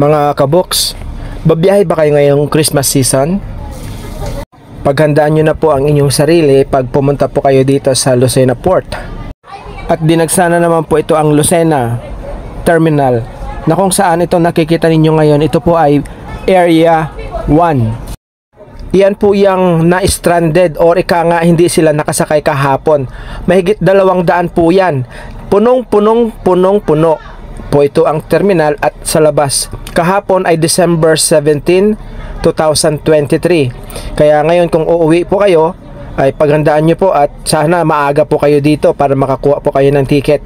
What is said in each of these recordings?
Mga kaboks, babiyahe ba kayo ngayong Christmas season? Paghandaan nyo na po ang inyong sarili pag pumunta po kayo dito sa Lucena Port. At dinagsana naman po ito ang Lucena Terminal, na kung saan ito nakikita ninyo ngayon. Ito po ay Area 1. Iyan po yung na-stranded or ika nga hindi sila nakasakay kahapon. Mahigit 200 po yan. Punong-puno po ito ang terminal at sa labas. Kahapon ay December 17, 2023. Kaya ngayon kung uuwi po kayo, ay paghandaan nyo po at sana maaga po kayo dito para makakuha po kayo ng ticket.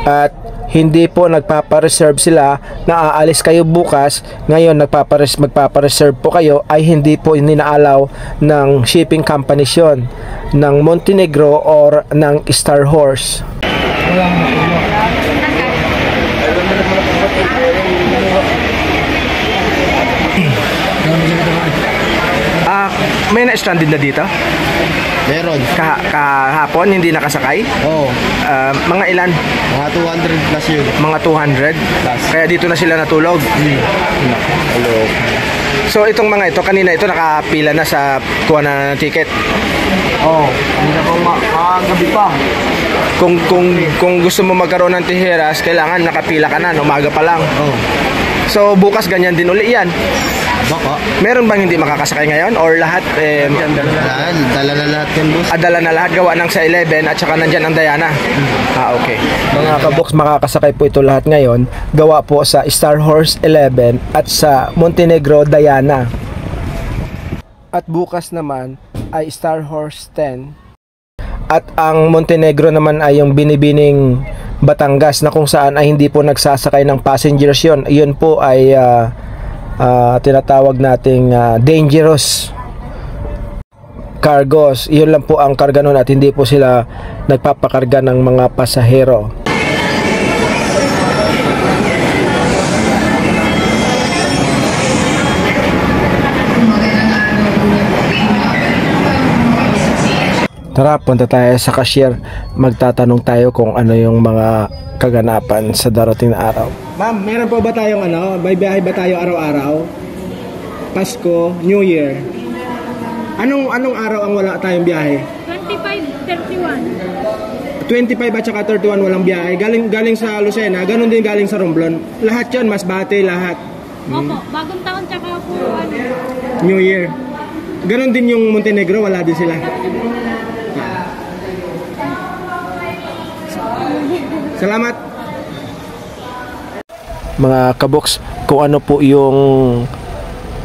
At hindi po nagpapareserve sila na aalis kayo bukas. Ngayon magpapareserve po kayo, ay hindi po inaalaw ng shipping companies yun, ng Montenegro or ng Star Horse. May na-stranded na dito? Meron. Kahapon hindi nakasakay? Oo. Mga ilan? Mga 200 plus yun. Mga 200? Plus. Kaya dito na sila natulog? Hello. So itong mga ito, kanina ito nakapila na sa kuha na ng ticket? Oo. Kanina pang gabi pa. Kung gusto mo magkaroon ng tiheras, kailangan nakapila ka na, umaga pa lang. Oo. So bukas ganyan din uli yan? Baka. Meron bang hindi makakasakay ngayon? Or lahat? Dala na lahat yan, boss. Dala na lahat, gawa ng sa 11 at saka nandyan ang Diana. Okay. Mga kaboks, makakasakay po ito lahat ngayon. Gawa po sa Star Horse 11 at sa Montenegro Diana. At bukas naman ay Star Horse 10. At ang Montenegro naman ay yung Binibining Batangas, na kung saan ay hindi po nagsasakay ng passengers yun. Yun po ay tinatawag nating dangerous cargos. Yun lang po ang karga nun at hindi po sila nagpapakarga ng mga pasahero. Tara, punta tayo sa cashier. Magtatanong tayo kung ano yung mga kaganapan sa darating na araw. Ma'am, meron po ba tayong may biyahe ba tayo araw-araw? Pasko, New Year. Anong araw ang wala tayong biyahe? 25, 31. 25 at saka 31 walang biyahe. Galing sa Lucena, ganun din galing sa Romblon. Lahat 'yon, Masbate, lahat. Opo, bagong taon tsaka po New Year. Ganun din yung Montenegro, wala din sila. Salamat. Mga kaboks, kung ano po yung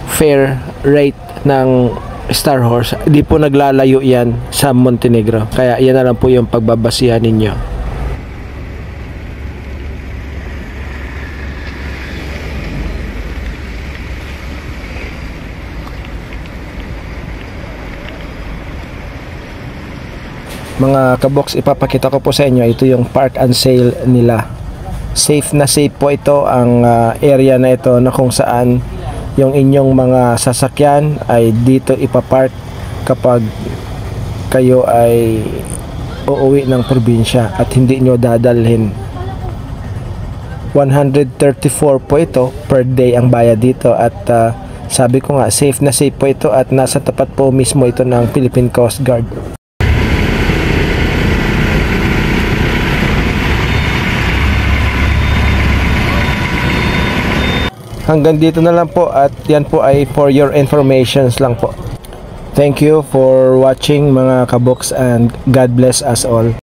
fare rate ng Star Horse, hindi po naglalayo yan sa Montenegro. Kaya yan na lang po yung pagbabasihan ninyo. Mga kaboks, ipapakita ko po sa inyo, ito yung park and sale nila. Safe na safe po ito ang area na ito, na kung saan yung inyong mga sasakyan ay dito ipapark kapag kayo ay uuwi ng probinsya at hindi nyo dadalhin. 134 po ito per day ang bayad dito at sabi ko nga, safe na safe po ito at nasa tapat po mismo ito ng Philippine Coast Guard. Hanggang dito na lang po at yan po ay for your informations lang po. Thank you for watching mga kaboks and God bless us all.